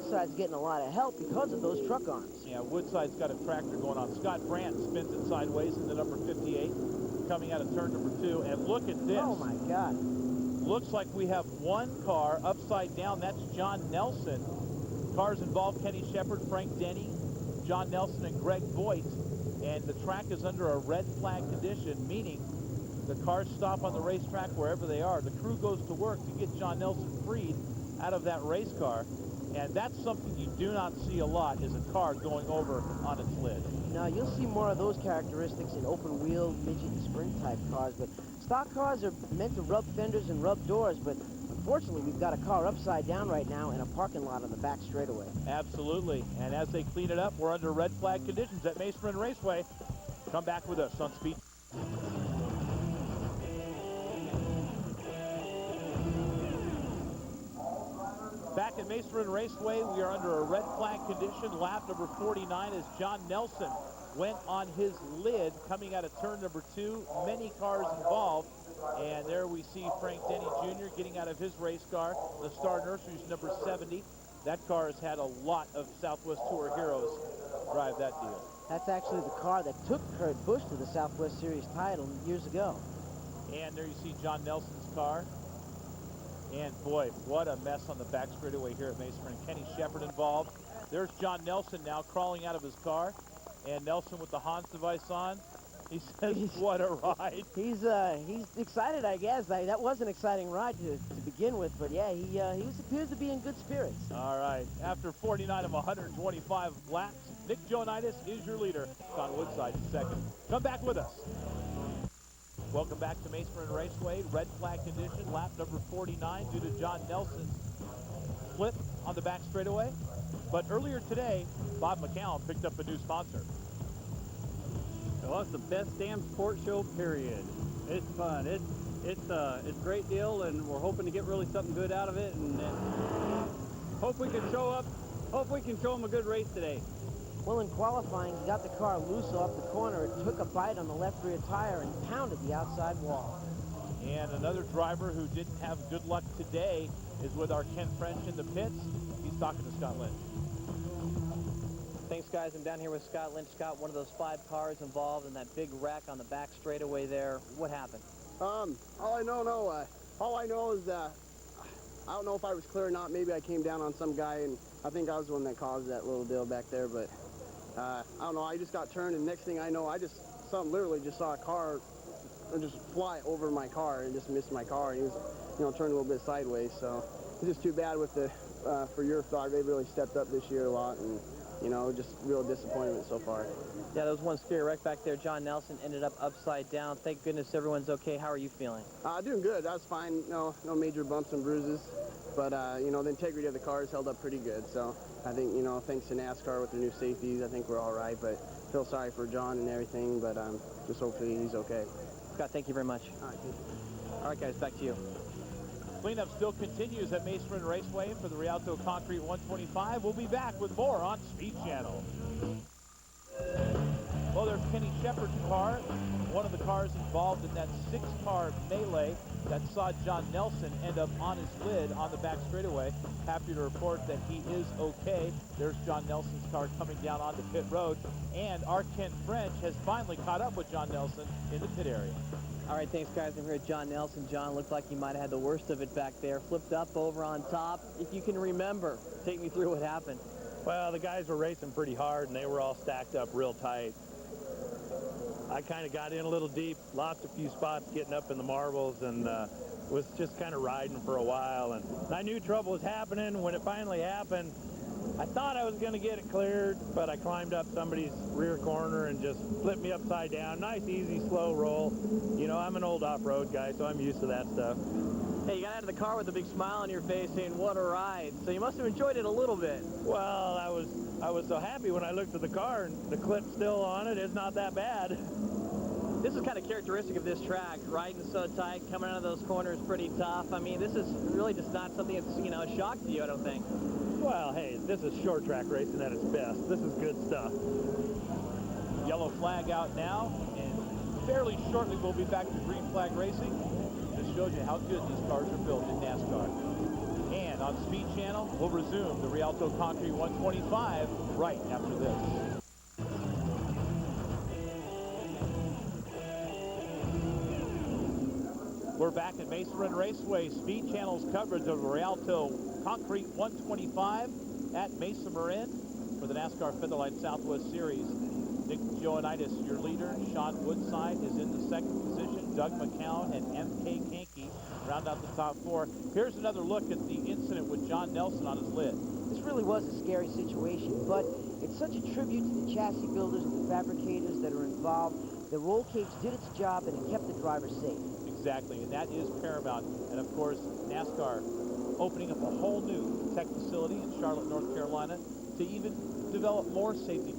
Woodside's getting a lot of help because of those truck arms. Yeah, Woodside's got a tractor going on. Scott Brandt spins it sideways in the number 58, coming out of turn number 2. And look at this. Oh, my God. Looks like we have one car upside down. That's Jon Nelson. Cars involved Kenny Shepard, Frank Denny, Jon Nelson, and Greg Voigt. And the track is under a red flag condition, meaning the cars stop on the racetrack wherever they are. The crew goes to work to get Jon Nelson freed out of that race car. And that's something you do not see a lot, is a car going over on its lid. Now, you'll see more of those characteristics in open-wheel, midget, and sprint-type cars, but stock cars are meant to rub fenders and rub doors, but unfortunately, we've got a car upside down right now in a parking lot on the back straightaway. Absolutely, and as they clean it up, we're under red flag conditions at Mesa Marin Raceway. Come back with us on Speed. Back at Mesa Marin Raceway, we are under a red flag condition. Lap number 49 as Jon Nelson went on his lid coming out of turn number 2. Many cars involved. And there we see Frank Denny Jr. getting out of his race car, the Star Nurseries number 70. That car has had a lot of Southwest Tour heroes drive that deal. That's actually the car that took Kurt Busch to the Southwest Series title years ago. And there you see Jon Nelson's car. And boy, what a mess on the back straightaway here at Mesa Marin. Kenny Shepard involved. There's Jon Nelson now crawling out of his car. And Nelson with the Hans device on. He says, what a ride. He's excited, I guess. That was an exciting ride to begin with, but yeah, he appears to be in good spirits. All right. After 49 of 125 laps, Nick Joanitis is your leader. Don Woodside is second. Come back with us. Welcome back to Mesa Marin Raceway. Red flag condition, lap number 49 due to Jon Nelson's flip on the back straightaway. But earlier today, Bob McCown picked up a new sponsor. Well, it's the best damn sports show, period. It's fun. It's a great deal, and we're hoping to get really something good out of it, and hope we can show up. Hope we can show them a good race today. Well, in qualifying, he got the car loose off the corner. It took a bite on the left rear tire and pounded the outside wall. And another driver who didn't have good luck today is with our Ken French in the pits. He's talking to Scott Lynch. Thanks, guys. I'm down here with Scott Lynch. Scott, one of those 5 cars involved in that big wreck on the back straightaway there. What happened? All I know is that I don't know if I was clear or not. Maybe I came down on some guy, and I think I was the one that caused that little deal back there. But I don't know. I just got turned, and next thing I know, literally just saw a car just fly over my car and just missed my car. He was, turned a little bit sideways. So it's just too bad with the for your thought. They've really stepped up this year a lot, and just real disappointment so far. Yeah, there was one scary wreck back there. Jon Nelson ended up upside down. Thank goodness everyone's okay. How are you feeling? Doing good. That's fine. No major bumps and bruises. But, the integrity of the car has held up pretty good. So I think, thanks to NASCAR with their new safeties, I think we're all right. But feel sorry for Jon and everything. But just hopefully he's okay. Scott, thank you very much. All right, thank you. All right, guys, back to you. Cleanup still continues at Mesa Marin Raceway for the Rialto Concrete 125. We'll be back with more on Speed Channel. Well, there's Kenny Shepard's car, one of the cars involved in that 6-car melee that saw Jon Nelson end up on his lid on the back straightaway. Happy to report that he is okay. There's Jon Nelson's car coming down onto pit road, and our Ken French has finally caught up with Jon Nelson in the pit area. All right, thanks, guys. I'm here at Jon Nelson. Jon looked like he might have had the worst of it back there. Flipped up over on top. If you can remember, take me through what happened. Well, the guys were racing pretty hard, and they were all stacked up real tight. I kind of got in a little deep, lost a few spots getting up in the marbles, and was just kind of riding for a while. And I knew trouble was happening. When it finally happened, I thought I was going to get it cleared, but I climbed up somebody's rear corner and just flipped me upside down. Nice, easy, slow roll. I'm an old off-road guy, so I'm used to that stuff. Hey, you got out of the car with a big smile on your face saying, what a ride. So you must have enjoyed it a little bit. Well, I was so happy when I looked at the car and the clip's still on it. It's not that bad. This is kind of characteristic of this track. Riding so tight, coming out of those corners pretty tough. I mean, this is really just not something that's, a shock to you, I don't think. Well, hey, this is short track racing at its best. This is good stuff. Yellow flag out now, and fairly shortly we'll be back to green flag racing. This shows you how good these cars are built in NASCAR. And And on Speed Channel, we'll resume the Rialto Concrete 125 right after this. We're back at Mesa Marin Raceway. Speed Channel's coverage of the Rialto Concrete 125 at Mesa Marin for the NASCAR Featherlite Southwest Series. Nick Joanitis, your leader. Sean Woodside is in the second position. Doug McCown and M.K. Kankey round out the top four. Here's another look at the incident with Jon Nelson on his lid. This really was a scary situation, but it's such a tribute to the chassis builders and the fabricators that are involved. The roll cage did its job and it kept the driver safe. Exactly, and that is paramount. And of course, NASCAR opening up a whole new tech facility in Charlotte, North Carolina to even develop more safety